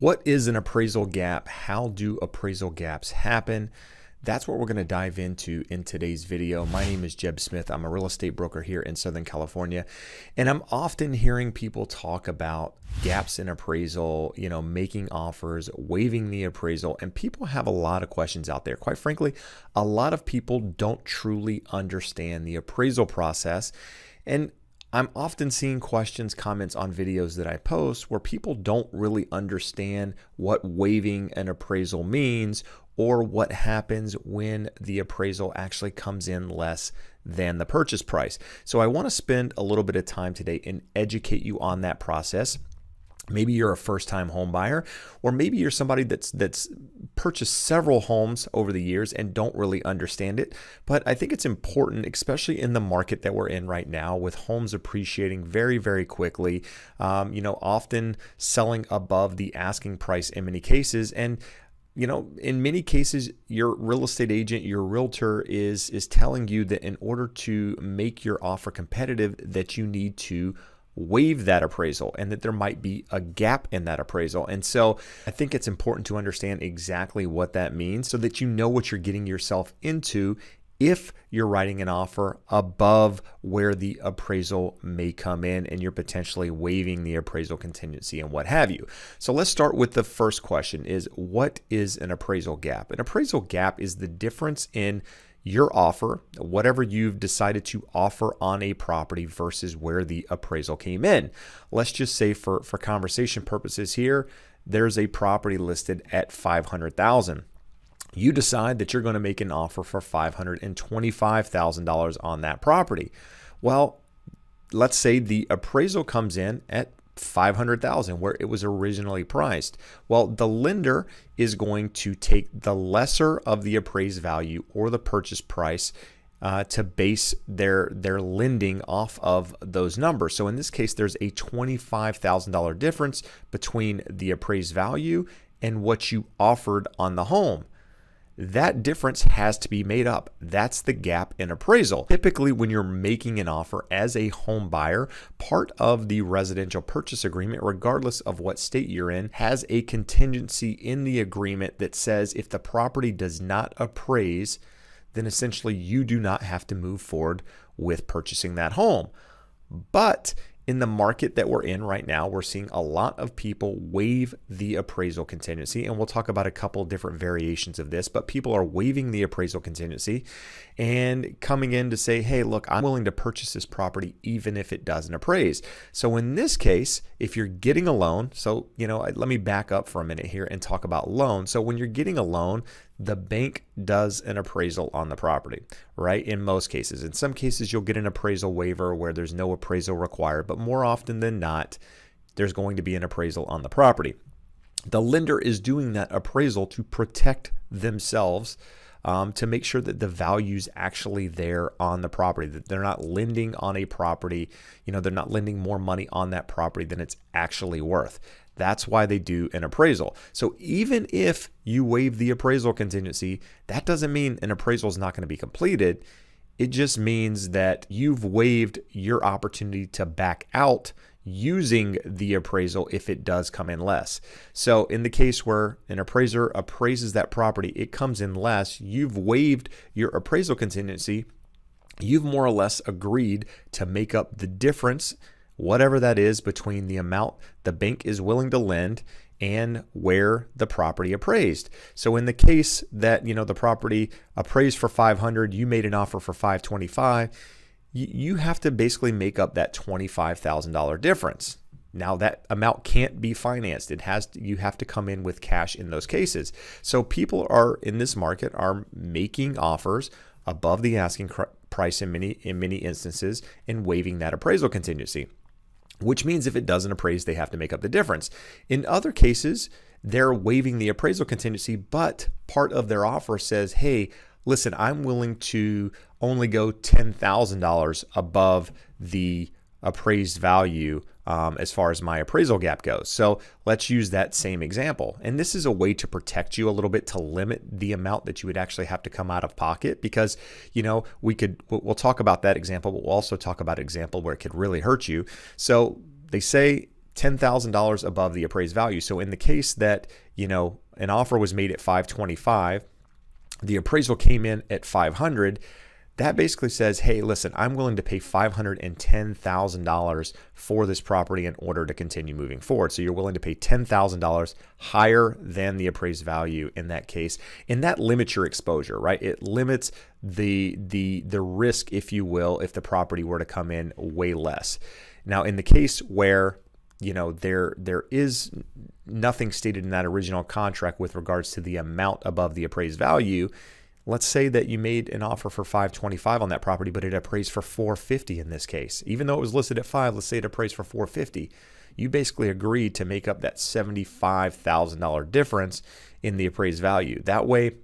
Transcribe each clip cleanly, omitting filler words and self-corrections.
What is an appraisal gap? How do appraisal gaps happen? That's what we're going to dive into in today's video. My name is Jeb Smith. I'm a real estate broker here in Southern California, and I'm often hearing people talk about gaps in appraisal, making offers, waiving the appraisal, and people have a lot of questions out there. Quite frankly, a lot of people don't truly understand the appraisal process, and I'm often seeing questions, comments on videos that I post where people don't really understand what waiving an appraisal means or what happens when the appraisal actually comes in less than the purchase price. So I want to spend a little bit of time today and educate you on that process. Maybe you're a first-time home buyer, or maybe you're somebody that's purchased several homes over the years and don't really understand it. But I think it's important, especially in the market that we're in right now, with homes appreciating very, very quickly, often selling above the asking price in many cases. And in many cases, your real estate agent, your realtor is telling you that in order to make your offer competitive, that you need to waive that appraisal and that there might be a gap in that appraisal. And so I think it's important to understand exactly what that means so that you know what you're getting yourself into if you're writing an offer above where the appraisal may come in and you're potentially waiving the appraisal contingency and what have you. So let's start with the first question is, what is an appraisal gap? An appraisal gap is the difference in your offer, whatever you've decided to offer on a property versus where the appraisal came in. Let's just say for conversation purposes here, there's a property listed at $500,000. You decide that you're going to make an offer for $525,000 on that property. Well, let's say the appraisal comes in at $500,000 where it was originally priced. Well, the lender is going to take the lesser of the appraised value or the purchase price to base their lending off of those numbers. So in this case, there's a $25,000 difference between the appraised value and what you offered on the home. That difference has to be made up. That's the gap in appraisal. Typically, when you're making an offer as a home buyer, part of the residential purchase agreement, regardless of what state you're in, has a contingency in the agreement that says if the property does not appraise, then essentially you do not have to move forward with purchasing that home. But in the market that we're in right now, we're seeing a lot of people waive the appraisal contingency, and we'll talk about a couple of different variations of this, but people are waiving the appraisal contingency and coming in to say, hey, look, I'm willing to purchase this property even if it doesn't appraise. So in this case, if you're getting a loan, let me back up for a minute here and talk about loans. So when you're getting a loan, the bank does an appraisal on the property, right? In most cases. In some cases, you'll get an appraisal waiver where there's no appraisal required, but more often than not, there's going to be an appraisal on the property. The lender is doing that appraisal to protect themselves, to make sure that the value's actually there on the property, that they're not lending on a property, they're not lending more money on that property than it's actually worth. That's why they do an appraisal. So even if you waive the appraisal contingency, that doesn't mean an appraisal is not going to be completed. It just means that you've waived your opportunity to back out using the appraisal if it does come in less. So in the case where an appraiser appraises that property, it comes in less, you've waived your appraisal contingency. You've more or less agreed to make up the difference, whatever that is, between the amount the bank is willing to lend and where the property appraised. So in the case that, the property appraised for 500, you made an offer for 525, you have to basically make up that $25,000 difference. Now that amount can't be financed. You have to come in with cash in those cases. So people are in this market are making offers above the asking price in many instances and waiving that appraisal contingency, which means if it doesn't appraise, they have to make up the difference. In other cases, they're waiving the appraisal contingency, but part of their offer says, hey, listen, I'm willing to only go $10,000 above the appraised value as far as my appraisal gap goes. So let's use that same example. And this is a way to protect you a little bit, to limit the amount that you would actually have to come out of pocket, because, we'll talk about that example, but we'll also talk about an example where it could really hurt you. So they say $10,000 above the appraised value. So in the case that, an offer was made at 525, the appraisal came in at 500, that basically says, hey, listen, I'm willing to pay $510,000 for this property in order to continue moving forward. So you're willing to pay $10,000 higher than the appraised value in that case. And that limits your exposure, right? It limits the risk, if you will, if the property were to come in way less. Now, in the case where there is nothing stated in that original contract with regards to the amount above the appraised value. Let's say that you made an offer for $525 on that property, but it appraised for $450 in this case. Even though it was listed at $5, let's say it appraised for $450. You basically agreed to make up that $75,000 difference in the appraised value. That way,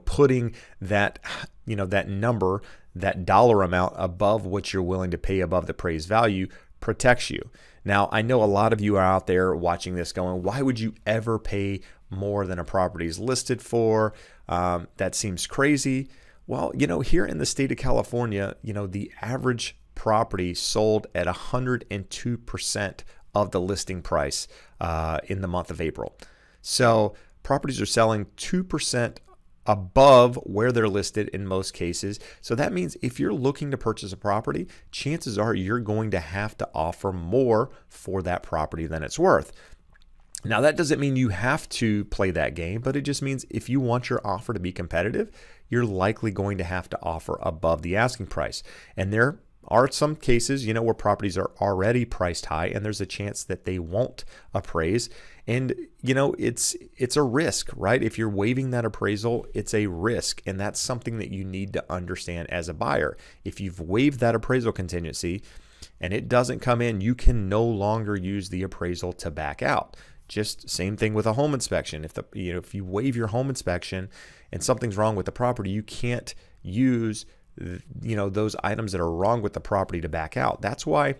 putting that, that number, that dollar amount above what you're willing to pay above the appraised value protects you. Now, I know a lot of you are out there watching this going, why would you ever pay more than a property is listed for? That seems crazy. Well, here in the state of California, the average property sold at 102% of the listing price in the month of April. So properties are selling 2% above where they're listed in most cases. So that means if you're looking to purchase a property, chances are you're going to have to offer more for that property than it's worth. Now, that doesn't mean you have to play that game, but it just means if you want your offer to be competitive, you're likely going to have to offer above the asking price. And there are some cases, where properties are already priced high and there's a chance that they won't appraise. And, it's a risk, right? If you're waiving that appraisal, it's a risk. And that's something that you need to understand as a buyer. If you've waived that appraisal contingency and it doesn't come in, you can no longer use the appraisal to back out. Just same thing with a home inspection. If you waive your home inspection and something's wrong with the property, you can't use those items that are wrong with the property to back out. That's why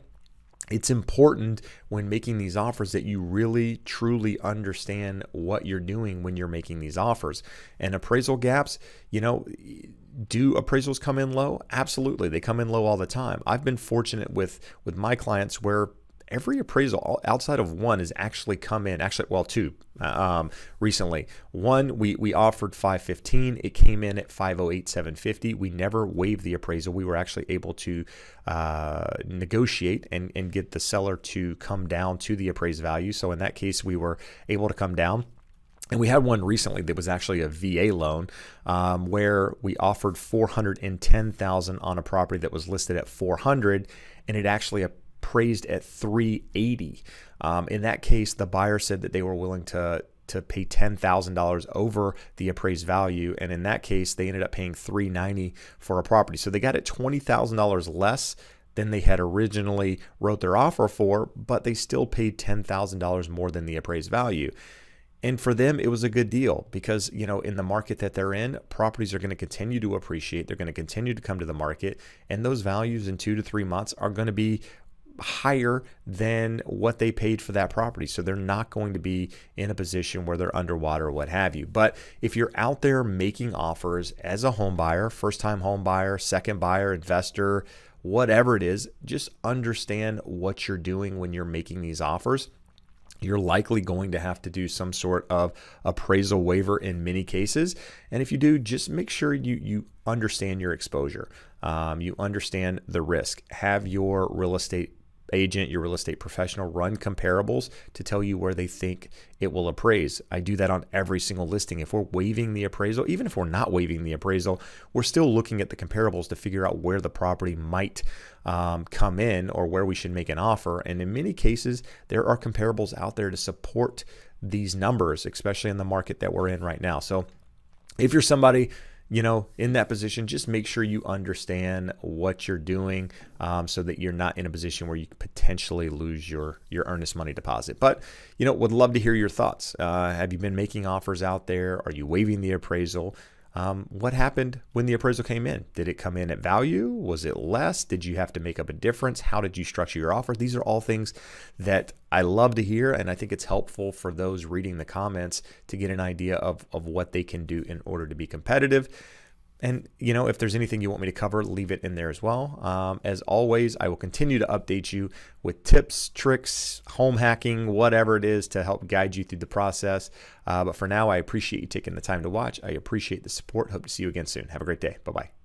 it's important when making these offers that you really truly understand what you're doing when you're making these offers. And appraisal gaps, do appraisals come in low? Absolutely. They come in low all the time. I've been fortunate with my clients where every appraisal outside of one has actually come in, two recently. One, we offered $515. It came in at $508,750. We never waived the appraisal. We were actually able to negotiate and get the seller to come down to the appraised value. So in that case, we were able to come down. And we had one recently that was actually a VA loan where we offered $410,000 on a property that was listed at $400,000, and it actually appraised at $380,000. In that case, the buyer said that they were willing to pay $10,000 over the appraised value, and in that case, they ended up paying $390,000 for a property. So they got it $20,000 less than they had originally wrote their offer for, but they still paid $10,000 more than the appraised value. And for them, it was a good deal because, in the market that they're in, properties are going to continue to appreciate. They're going to continue to come to the market, and those values in 2 to 3 months are going to be higher than what they paid for that property. So they're not going to be in a position where they're underwater or what have you. But if you're out there making offers as a home buyer, first-time home buyer, second buyer, investor, whatever it is, just understand what you're doing when you're making these offers. You're likely going to have to do some sort of appraisal waiver in many cases. And if you do, just make sure you understand your exposure. You understand the risk. Have your real estate agent, your real estate professional run comparables to tell you where they think it will appraise. I do that on every single listing. If we're waiving the appraisal, even if we're not waiving the appraisal, we're still looking at the comparables to figure out where the property might come in or where we should make an offer. And in many cases, there are comparables out there to support these numbers, especially in the market that we're in right now. So if you're somebody in that position, just make sure you understand what you're doing so that you're not in a position where you potentially lose your earnest money deposit. But, would love to hear your thoughts. Have you been making offers out there? Are you waiving the appraisal? What happened when the appraisal came in? Did it come in at value? Was it less? Did you have to make up a difference? How did you structure your offer? These are all things that I love to hear, and I think it's helpful for those reading the comments to get an idea of what they can do in order to be competitive. And, if there's anything you want me to cover, leave it in there as well. As always, I will continue to update you with tips, tricks, home hacking, whatever it is to help guide you through the process. But for now, I appreciate you taking the time to watch. I appreciate the support. Hope to see you again soon. Have a great day. Bye-bye.